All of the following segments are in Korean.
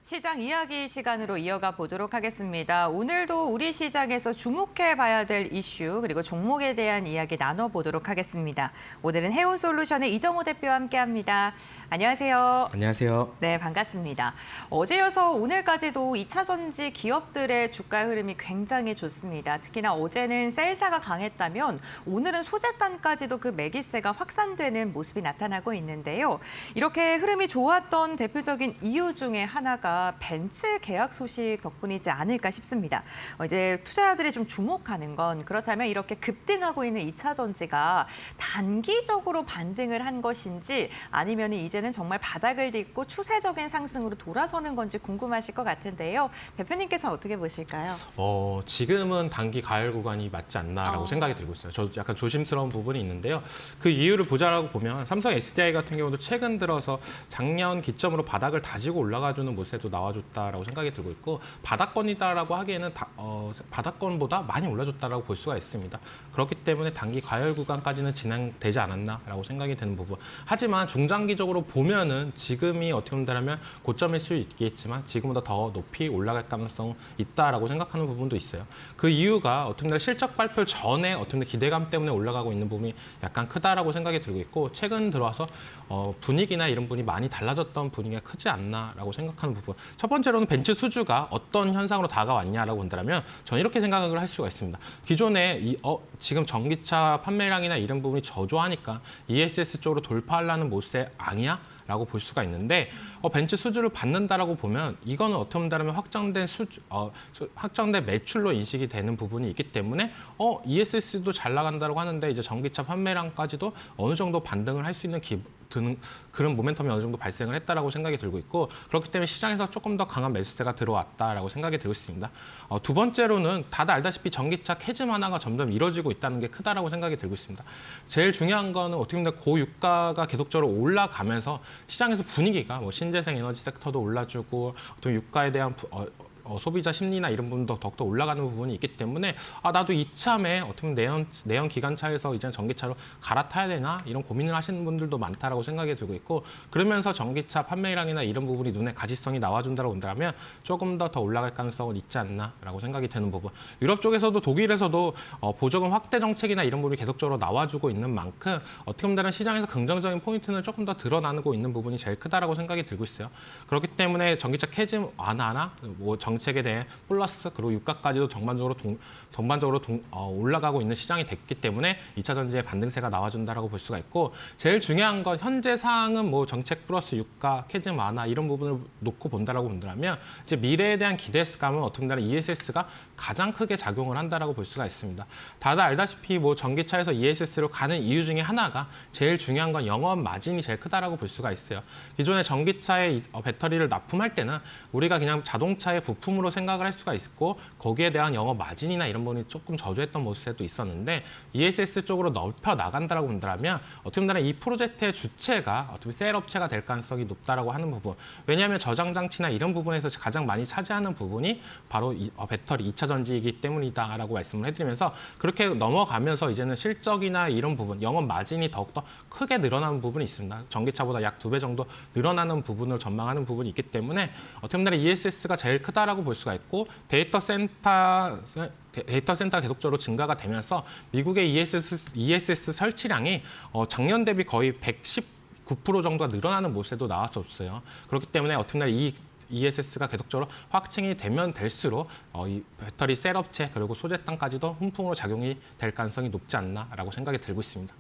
시장 이야기 시간으로 이어가 보도록 하겠습니다. 오늘도 우리 시장에서 주목해 봐야 될 이슈 그리고 종목에 대한 이야기 나눠보도록 하겠습니다. 오늘은 해운솔루션의 이정호 대표와 함께합니다. 안녕하세요. 안녕하세요. 네, 반갑습니다. 어제여서 오늘까지도 2차 전지 기업들의 주가 흐름이 굉장히 좋습니다. 특히나 어제는 셀사가 강했다면 오늘은 소재단까지도 그 매기세가 확산되는 모습이 나타나고 있는데요. 이렇게 흐름이 좋았던 대표적인 이유 중에 하나가 벤츠 계약 소식 덕분이지 않을까 싶습니다. 이제 투자자들이 좀 주목하는 건 그렇다면 이렇게 급등하고 있는 2차 전지가 단기적으로 반등을 한 것인지 아니면 이제는 정말 바닥을 딛고 추세적인 상승으로 돌아서는 건지 궁금하실 것 같은데요. 대표님께서는 어떻게 보실까요? 지금은 단기 가열 구간이 맞지 않나라고 생각이 들고 있어요. 저 약간 조심스러운 부분이 있는데요. 그 이유를 보자라고 보면 삼성 SDI 같은 경우도 최근 들어서 작년 기점으로 바닥을 다지고 올라가주는 모습도 나와줬다라고 생각이 들고 있고 바닥권이다라고 하기에는 바닥권보다 많이 올라줬다라고 볼 수가 있습니다. 그렇기 때문에 단기 가열 구간까지는 진행되지 않았나라고 생각이 드는 부분. 하지만 중장기적으로 보면은 지금이 어떻게 본다면 고점일 수 있겠지만 지금보다 더 높이 올라갈 가능성 있다라고 생각하는 부분도 있어요. 그 이유가 어떻게 보면 실적 발표 전에 어떻게 보면 기대감 때문에 올라가고 있는 부분이 약간 크다라고 생각이 들고 있고 최근 들어와서 분위기나 이런 부분이 많이 달라졌던 분위기가 크지 않나라고 생각하는 부분. 첫 번째로는 벤츠 수주가 어떤 현상으로 다가왔냐라고 본다면 저는 이렇게 생각을 할 수가 있습니다. 기존에 지금 전기차 판매량이나 이런 부분이 저조하니까 ESS 쪽으로 돌파하려는 모습의 앙이야? 라고 볼 수가 있는데 벤츠 수주를 받는다라고 보면 이거는 어떻게 본다면 확정된 매출로 인식이 되는 부분이 있기 때문에 ESS도 잘 나간다고 하는데 이제 전기차 판매량까지도 어느 정도 반등을 할 수 있는 그런 모멘텀이 어느 정도 발생을 했다라고 생각이 들고 있고 그렇기 때문에 시장에서 조금 더 강한 매수세가 들어왔다라고 생각이 들고 있습니다. 두 번째로는 다들 알다시피 전기차 캐즘 완화가 점점 이루어지고 있다는 게 크다라고 생각이 들고 있습니다. 제일 중요한 거는 어떻게 보면 고유가가 계속적으로 올라가면서 시장에서 분위기가 신재생 에너지 섹터도 올라주고 어떤 유가에 대한 소비자 심리나 이런 부분도 더욱더 올라가는 부분이 있기 때문에 나도 이참에 어떻게 보면 내연 기관차에서 이제 전기차로 갈아타야 되나 이런 고민을 하시는 분들도 많다라고 생각이 들고 있고 그러면서 전기차 판매량이나 이런 부분이 눈에 가시성이 나와준다고 본다면 조금 더 올라갈 가능성은 있지 않나라고 생각이 드는 부분. 유럽 쪽에서도 독일에서도 보조금 확대 정책이나 이런 부분이 계속적으로 나와주고 있는 만큼 어떻게 보면 시장에서 긍정적인 포인트는 조금 더 드러나고 있는 부분이 제일 크다라고 생각이 들고 있어요. 그렇기 때문에 전기차 캐즘 완화나 정책에 대해 플러스 그리고 유가까지도 전반적으로 올라가고 있는 시장이 됐기 때문에 2차 전지의 반등세가 나와준다라고 볼 수가 있고 제일 중요한 건 현재 상황은 정책 플러스 유가 캐즘 완화 이런 부분을 놓고 본다라고 본다면 이제 미래에 대한 기대감은 어떻게 보면 ESS가 가장 크게 작용을 한다라고 볼 수가 있습니다. 다들 알다시피 전기차에서 ESS로 가는 이유 중에 하나가 제일 중요한 건 영업 마진이 제일 크다라고 볼 수가 있어요. 기존에 전기차의 배터리를 납품할 때는 우리가 그냥 자동차의 부품으로 생각을 할 수가 있고 거기에 대한 영업 마진이나 이런 부분이 조금 저조했던 모습도 있었는데 ESS 쪽으로 넓혀 나간다라고 본다면 어떻게 보면 이 프로젝트의 주체가 어떻게 보면 셀 업체가 될 가능성이 높다라고 하는 부분. 왜냐하면 저장 장치나 이런 부분에서 가장 많이 차지하는 부분이 바로 배터리 2차 전지이기 때문이다라고 말씀을 해드리면서 그렇게 넘어가면서 이제는 실적이나 이런 부분, 영업 마진이 더욱더 크게 늘어나는 부분이 있습니다. 전기차보다 약 2배 정도 늘어나는 부분을 전망하는 부분이 있기 때문에 어떻게 보면 ESS가 제일 크다라고 볼 수가 있고 데이터 센터가 계속적으로 증가가 되면서 미국의 ESS 설치량이 작년 대비 거의 119% 정도가 늘어나는 모습도 나왔었어요. 그렇기 때문에 어떻게 보면 이 ESS가 계속적으로 확증이 되면 될수록 이 배터리 셀 업체 그리고 소재단까지도 훈풍으로 작용이 될 가능성이 높지 않나라고 생각이 들고 있습니다.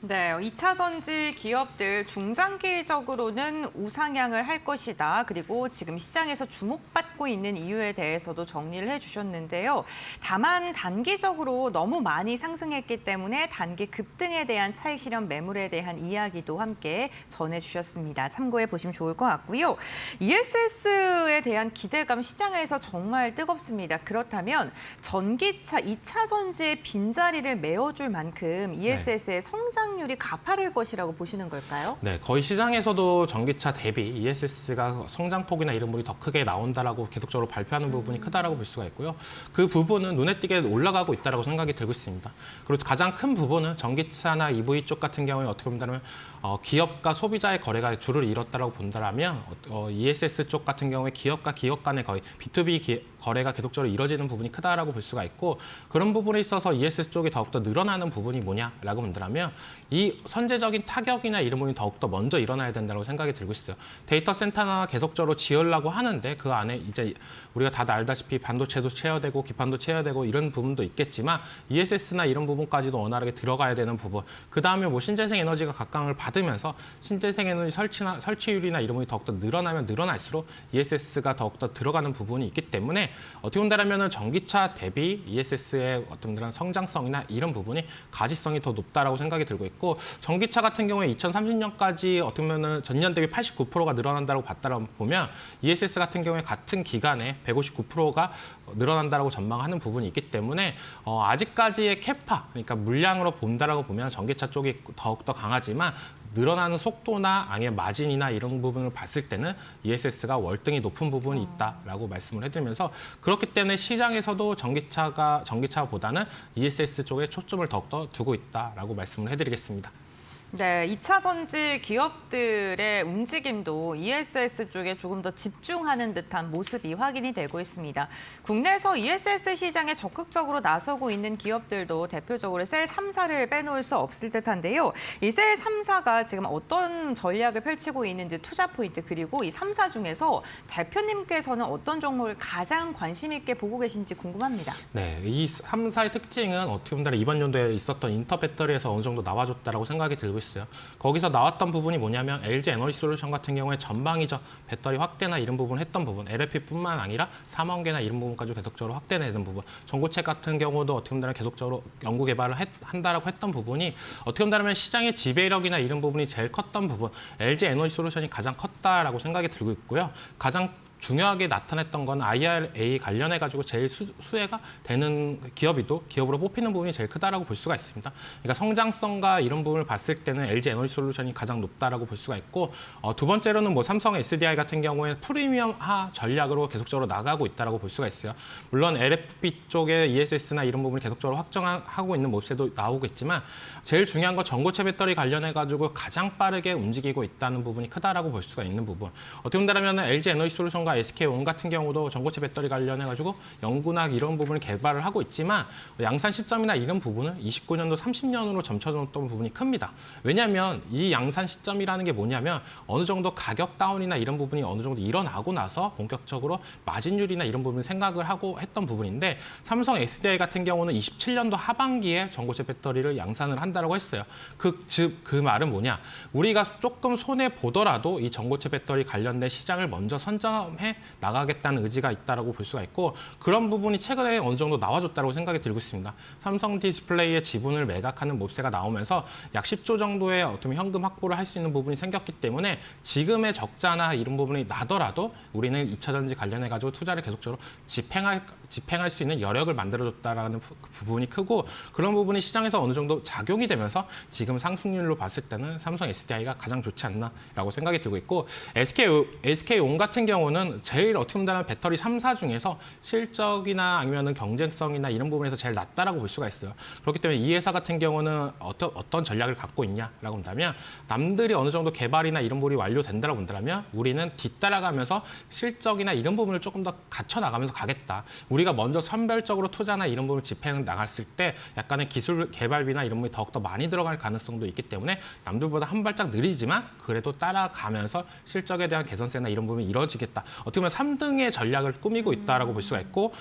네, 2차 전지 기업들 중장기적으로는 우상향을 할 것이다. 그리고 지금 시장에서 주목받고 있는 이유에 대해서도 정리를 해주셨는데요. 다만 단기적으로 너무 많이 상승했기 때문에 단기 급등에 대한 차익 실현 매물에 대한 이야기도 함께 전해주셨습니다. 참고해 보시면 좋을 것 같고요. ESS에 대한 기대감 시장에서 정말 뜨겁습니다. 그렇다면 전기차 2차 전지의 빈자리를 메워줄 만큼 ESS의 성장 성장률이 가파를 것이라고 보시는 걸까요? 네, 거의 시장에서도 전기차 대비 ESS가 성장폭이나 이런 부분이 더 크게 나온다라고 계속적으로 발표하는 부분이 크다라고 볼 수가 있고요. 그 부분은 눈에 띄게 올라가고 있다라고 생각이 들고 있습니다. 그리고 가장 큰 부분은 전기차나 EV 쪽 같은 경우에 어떻게 본다면 기업과 소비자의 거래가 줄을 이뤘다라고 본다라면 ESS 쪽 같은 경우에 기업과 기업 간의 거의 B2B 거래가 계속적으로 이루어지는 부분이 크다라고 볼 수가 있고 그런 부분에 있어서 ESS 쪽이 더욱더 늘어나는 부분이 뭐냐라고 본다면 이 선제적인 타격이나 이런 부분이 더욱더 먼저 일어나야 된다고 생각이 들고 있어요. 데이터 센터나 계속적으로 지으려고 하는데 그 안에 이제 우리가 다들 알다시피 반도체도 채워야 되고 기판도 채워야 되고 이런 부분도 있겠지만 ESS나 이런 부분까지도 원활하게 들어가야 되는 부분. 그 다음에 뭐 신재생 에너지가 각광을 받으면서 신재생 에너지 설치율이나 이런 부분이 더욱더 늘어나면 늘어날수록 ESS가 더욱더 들어가는 부분이 있기 때문에 어떻게 본다면 전기차 대비 ESS의 어떤 그런 성장성이나 이런 부분이 가시성이 더 높다라고 생각이 들고 있고 전기차 같은 경우에 2030년까지 어떻게 보면 전년 대비 89%가 늘어난다고 봤다고 보면 ESS 같은 경우에 같은 기간에 159%가 늘어난다라고 전망하는 부분이 있기 때문에 아직까지의 캐파 그러니까 물량으로 본다라고 보면 전기차 쪽이 더욱더 강하지만 늘어나는 속도나 아니면 마진이나 이런 부분을 봤을 때는 ESS가 월등히 높은 부분이 있다라고 말씀을 해드리면서 그렇기 때문에 시장에서도 전기차보다는 ESS 쪽에 초점을 더욱더 두고 있다라고 말씀을 해드리겠습니다. 네, 2차 전지 기업들의 움직임도 ESS 쪽에 조금 더 집중하는 듯한 모습이 확인이 되고 있습니다. 국내에서 ESS 시장에 적극적으로 나서고 있는 기업들도 대표적으로 셀 3사를 빼놓을 수 없을 듯한데요. 이 셀 3사가 지금 어떤 전략을 펼치고 있는지 투자 포인트 그리고 이 3사 중에서 대표님께서는 어떤 종목을 가장 관심 있게 보고 계신지 궁금합니다. 네, 이 3사의 특징은 어떻게 보면 이번 연도에 있었던 인터배터리에서 어느 정도 나와줬다라고 생각이 들고 있어요. 거기서 나왔던 부분이 뭐냐면 LG 에너지 솔루션 같은 경우에 전방위적 배터리 확대나 이런 부분을 했던 부분, LFP뿐만 아니라 삼원계나 이런 부분까지 계속적으로 확대되는 부분, 전고체 같은 경우도 어떻게 보면 계속적으로 연구 개발을 한다라고 했던 부분이 어떻게 보면 시장의 지배력이나 이런 부분이 제일 컸던 부분, LG 에너지 솔루션이 가장 컸다라고 생각이 들고 있고요. 가장 중요하게 나타냈던 건 IRA 관련해가지고 제일 수혜가 되는 기업으로 뽑히는 부분이 제일 크다라고 볼 수가 있습니다. 그러니까 성장성과 이런 부분을 봤을 때는 LG 에너지 솔루션이 가장 높다라고 볼 수가 있고 두 번째로는 뭐 삼성 SDI 같은 경우에는 프리미엄화 전략으로 계속적으로 나가고 있다라고 볼 수가 있어요. 물론 LFP 쪽에 ESS나 이런 부분을 계속적으로 확정하고 있는 모습도 나오고 있지만 제일 중요한 건 전고체 배터리 관련해가지고 가장 빠르게 움직이고 있다는 부분이 크다라고 볼 수가 있는 부분. 어떻게 본다면 LG 에너지 솔루션과 SK온 같은 경우도 전고체 배터리 관련해가지고 연구나 이런 부분을 개발을 하고 있지만 양산 시점이나 이런 부분은 29년도 30년으로 점쳐졌던 부분이 큽니다. 왜냐하면 이 양산 시점이라는 게 뭐냐면 어느 정도 가격 다운이나 이런 부분이 어느 정도 일어나고 나서 본격적으로 마진율이나 이런 부분을 생각을 하고 했던 부분인데 삼성 SDI 같은 경우는 27년도 하반기에 전고체 배터리를 양산을 한다고 했어요. 그 말은 뭐냐? 우리가 조금 손해 보더라도 이 전고체 배터리 관련된 시장을 먼저 선점해 나가겠다는 의지가 있다라고 볼 수가 있고 그런 부분이 최근에 어느 정도 나와줬다고 생각이 들고 있습니다. 삼성 디스플레이의 지분을 매각하는 몹세가 나오면서 약 10조 정도의 어떤 현금 확보를 할 수 있는 부분이 생겼기 때문에 지금의 적자나 이런 부분이 나더라도 우리는 2차 전지 관련해 가지고 투자를 계속적으로 집행할 수 있는 여력을 만들어줬다라는 부분이 크고 그런 부분이 시장에서 어느 정도 작용이 되면서 지금 상승률로 봤을 때는 삼성 SDI가 가장 좋지 않나라고 생각이 들고 있고 SK온 같은 경우는 제일 어떻게 보면 배터리 3사 중에서 실적이나 아니면 경쟁성이나 이런 부분에서 제일 낮다라고 볼 수가 있어요. 그렇기 때문에 이 회사 같은 경우는 어떤 전략을 갖고 있냐라고 본다면 남들이 어느 정도 개발이나 이런 부분이 완료된다라고 본다면 우리는 뒤따라가면서 실적이나 이런 부분을 조금 더 갖춰 나가면서 가겠다. 우리가 먼저 선별적으로 투자나 이런 부분을 집행 나갔을 때 약간의 기술 개발비나 이런 부분이 더욱더 많이 들어갈 가능성도 있기 때문에 남들보다 한 발짝 느리지만 그래도 따라가면서 실적에 대한 개선세나 이런 부분이 이루어지겠다. 어떻게 보면 3등의 전략을 꾸미고 있다라고 볼 수가 있고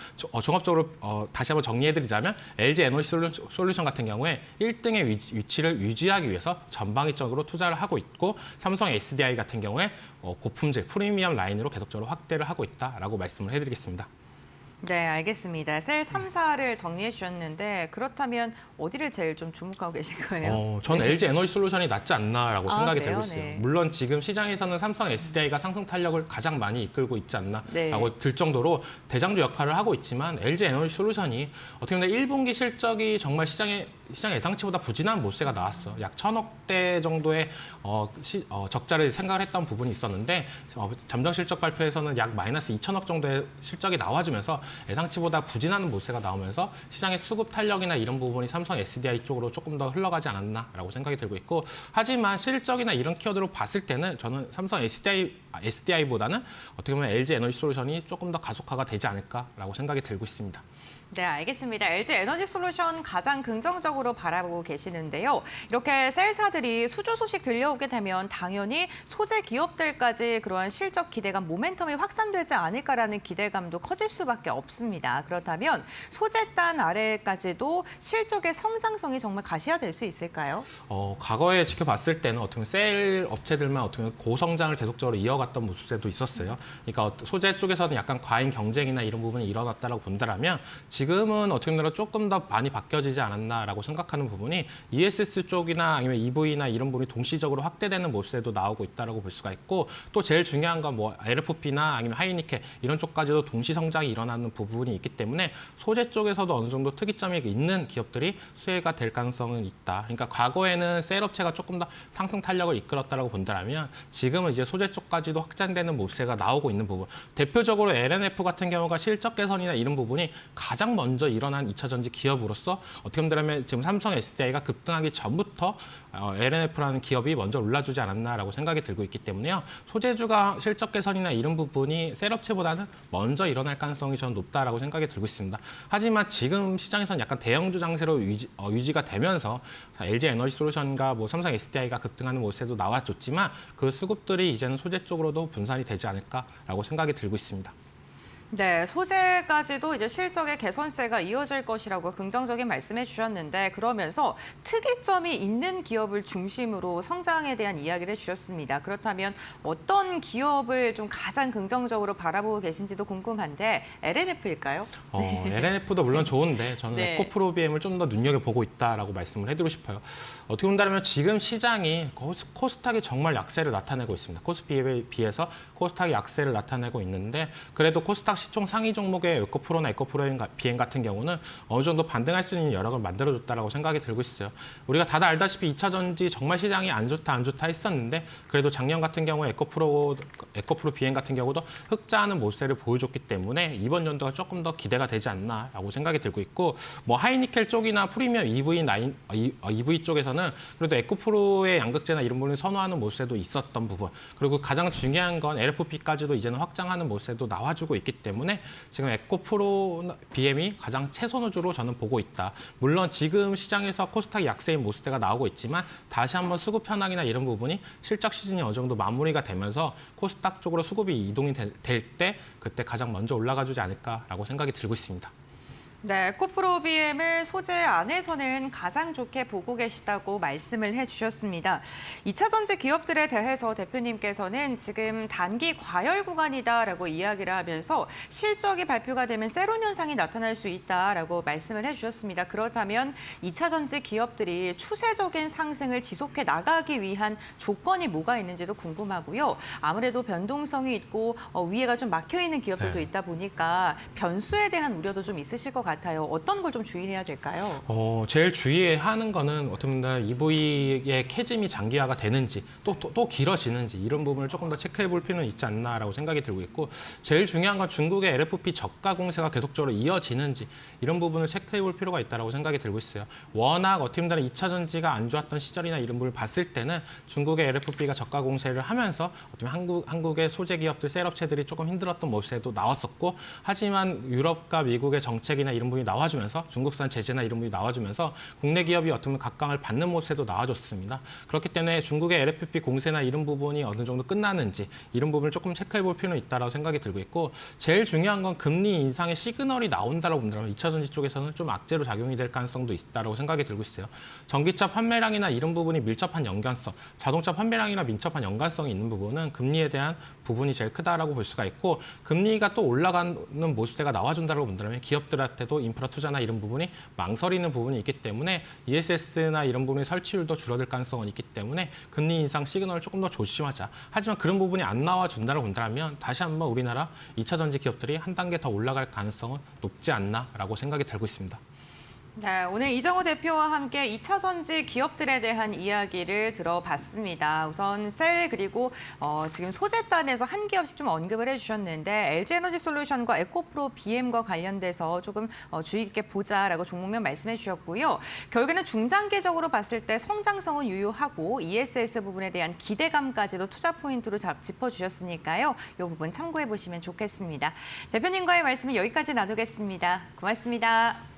종합적으로 다시 한번 정리해드리자면 LG 에너지 솔루션 같은 경우에 1등의 위치를 유지하기 위해서 전방위적으로 투자를 하고 있고 삼성 SDI 같은 경우에 고품질 프리미엄 라인으로 계속적으로 확대를 하고 있다라고 말씀을 해드리겠습니다. 네, 알겠습니다. 셀 3사를 정리해 주셨는데 그렇다면 어디를 제일 좀 주목하고 계신 거예요? 저는 LG 에너지 솔루션이 낫지 않나라고 생각이 그래요? 들고 있어요. 네. 물론 지금 시장에서는 삼성 SDI가 상승 탄력을 가장 많이 이끌고 있지 않나라고 네. 들 정도로 대장주 역할을 하고 있지만 LG 에너지 솔루션이 어떻게 보면 1분기 실적이 정말 시장에 시장 예상치보다 부진한 모세가 나왔어. 약 1,000억대 정도의 적자를 생각을 했던 부분이 있었는데 잠정 실적 발표에서는 약 마이너스 2,000억 정도의 실적이 나와주면서 예상치보다 부진한 모세가 나오면서 시장의 수급 탄력이나 이런 부분이 삼성 SDI 쪽으로 조금 더 흘러가지 않았나라고 생각이 들고 있고, 하지만 실적이나 이런 키워드로 봤을 때는 저는 삼성 SDI보다는 어떻게 보면 LG 에너지솔루션이 조금 더 가속화가 되지 않을까라고 생각이 들고 있습니다. 네, 알겠습니다. LG 에너지솔루션 가장 긍정적으로 바라보고 계시는데요. 이렇게 셀사들이 수주 소식 들려오게 되면 당연히 소재 기업들까지 그러한 실적 기대감, 모멘텀이 확산되지 않을까라는 기대감도 커질 수밖에 없습니다. 그렇다면 소재단 아래까지도 실적의 성장성이 정말 가시화될 수 있을까요? 과거에 지켜봤을 때는 어떻게 보면 셀 업체들만 어떻게 보면 고성장을 계속적으로 이어갔던 모습도 있었어요. 그러니까 소재 쪽에서는 약간 과잉 경쟁이나 이런 부분이 일어났다고 본다면 지금은 어떻게 보면 조금 더 많이 바뀌어지지 않았나라고 생각하는 부분이 ESS 쪽이나 아니면 EV나 이런 부분이 동시적으로 확대되는 모습도 나오고 있다고 볼 수가 있고, 또 제일 중요한 건 뭐 LFP나 아니면 하이니켈 이런 쪽까지도 동시 성장이 일어나는 부분이 있기 때문에 소재 쪽에서도 어느 정도 특이점이 있는 기업들이 수혜가 될 가능성은 있다. 그러니까 과거에는 셀 업체가 조금 더 상승 탄력을 이끌었다고 본다면 지금은 이제 소재 쪽까지도 확장되는 모습가 나오고 있는 부분. 대표적으로 LNF 같은 경우가 실적 개선이나 이런 부분이 가장 먼저 일어난 2차 전지 기업으로서 어떻게 보면 지금 삼성 SDI가 급등하기 전부터 LNF라는 기업이 먼저 올라주지 않았나라고 생각이 들고 있기 때문에요. 소재주가 실적 개선이나 이런 부분이 셀업체보다는 먼저 일어날 가능성이 저는 높다라고 생각이 들고 있습니다. 하지만 지금 시장에서는 약간 대형주 장세로 유지가 되면서 LG 에너지솔루션과 뭐 삼성 SDI가 급등하는 모습도 나와줬지만 그 수급들이 이제는 소재 쪽으로도 분산이 되지 않을까라고 생각이 들고 있습니다. 네, 소재까지도 이제 실적의 개선세가 이어질 것이라고 긍정적인 말씀해 주셨는데, 그러면서 특이점이 있는 기업을 중심으로 성장에 대한 이야기를 해주셨습니다. 그렇다면 어떤 기업을 좀 가장 긍정적으로 바라보고 계신지도 궁금한데 LNF일까요? LNF도 물론 좋은데 저는 네. 에코프로비엠을 좀 더 눈여겨보고 있다라고 말씀을 해드리고 싶어요. 어떻게 본다면 지금 시장이 코스닥이 정말 약세를 나타내고 있습니다. 코스피에 비해서 코스닥이 약세를 나타내고 있는데, 그래도 코스닥 시총 상위 종목의 에코프로나 에코프로비엠 같은 경우는 어느 정도 반등할 수 있는 여력을 만들어줬다라고 생각이 들고 있어요. 우리가 다들 알다시피 2차 전지 정말 시장이 안 좋다 했었는데, 그래도 작년 같은 경우에 에코프로비엠 같은 경우도 흑자하는 모습을 보여줬기 때문에 이번 연도가 조금 더 기대가 되지 않나라고 생각이 들고 있고, 뭐 하이니켈 쪽이나 프리미엄 EV 쪽에서는 그래도 에코프로의 양극재나 이런 부분을 선호하는 모습도 있었던 부분, 그리고 가장 중요한 건 LFP까지도 이제는 확장하는 모습도 나와주고 있기 때문에 지금 에코프로 BM이 가장 최선우주로 저는 보고 있다. 물론 지금 시장에서 코스닥 약세인 모습대가 나오고 있지만 다시 한번 수급 현황이나 이런 부분이 실적 시즌이 어느 정도 마무리가 되면서 코스닥 쪽으로 수급이 이동이 될 때 그때 가장 먼저 올라가주지 않을까라고 생각이 들고 있습니다. 네, 에코프로비엠을 소재 안에서는 가장 좋게 보고 계시다고 말씀을 해주셨습니다. 2차 전지 기업들에 대해서 대표님께서는 지금 단기 과열 구간이다라고 이야기를 하면서 실적이 발표가 되면 세론 현상이 나타날 수 있다라고 말씀을 해주셨습니다. 그렇다면 2차 전지 기업들이 추세적인 상승을 지속해 나가기 위한 조건이 뭐가 있는지도 궁금하고요. 아무래도 변동성이 있고 위에가 좀 막혀 있는 기업들도 있다 보니까 변수에 대한 우려도 좀 있으실 것 같아요. 어떤 걸 좀 주의해야 될까요? 제일 주의하는 거는 어떻게 보면 EV의 캐즘이 장기화가 되는지 또 길어지는지 이런 부분을 조금 더 체크해 볼 필요는 있지 않나라고 생각이 들고 있고, 제일 중요한 건 중국의 LFP 저가 공세가 계속적으로 이어지는지 이런 부분을 체크해 볼 필요가 있다고 생각이 들고 있어요. 워낙 어떻게 보면 2차 전지가 안 좋았던 시절이나 이런 부분을 봤을 때는 중국의 LFP가 저가 공세를 하면서 어떻게 보면 한국의 소재 기업들, 셀업체들이 조금 힘들었던 모습도 나왔었고, 하지만 유럽과 미국의 정책이나 이런 부분이 나와주면서 중국산 제재나 이런 부분이 나와주면서 국내 기업이 어떻게 보면 각광을 받는 모습도 나와줬습니다. 그렇기 때문에 중국의 LFP 공세나 이런 부분이 어느 정도 끝나는지 이런 부분을 조금 체크해 볼 필요는 있다고 생각이 들고 있고, 제일 중요한 건 금리 인상의 시그널이 나온다고 본다면 2차 전지 쪽에서는 좀 악재로 작용이 될 가능성도 있다고 생각이 들고 있어요. 전기차 판매량이나 이런 부분이 밀접한 연관성, 자동차 판매량이나 밀접한 연관성이 있는 부분은 금리에 대한 부분이 제일 크다라고 볼 수가 있고, 금리가 또 올라가는 모습세가 나와준다고 본다면 기업들한테도 인프라 투자나 이런 부분이 망설이는 부분이 있기 때문에 ESS나 이런 부분의 설치율도 줄어들 가능성은 있기 때문에 금리 인상 시그널을 조금 더 조심하자. 하지만 그런 부분이 안 나와준다고 본다면 다시 한번 우리나라 2차 전지 기업들이 한 단계 더 올라갈 가능성은 높지 않나라고 생각이 들고 있습니다. 네, 오늘 이정우 대표와 함께 2차 전지 기업들에 대한 이야기를 들어봤습니다. 우선 셀 그리고 지금 소재단에서 한 기업씩 좀 언급을 해주셨는데 LG에너지솔루션과 에코프로 BM과 관련돼서 조금 주의 깊게 보자라고 종목명 말씀해 주셨고요. 결국에는 중장기적으로 봤을 때 성장성은 유효하고 ESS 부분에 대한 기대감까지도 투자 포인트로 짚어주셨으니까요. 이 부분 참고해 보시면 좋겠습니다. 대표님과의 말씀은 여기까지 나누겠습니다. 고맙습니다.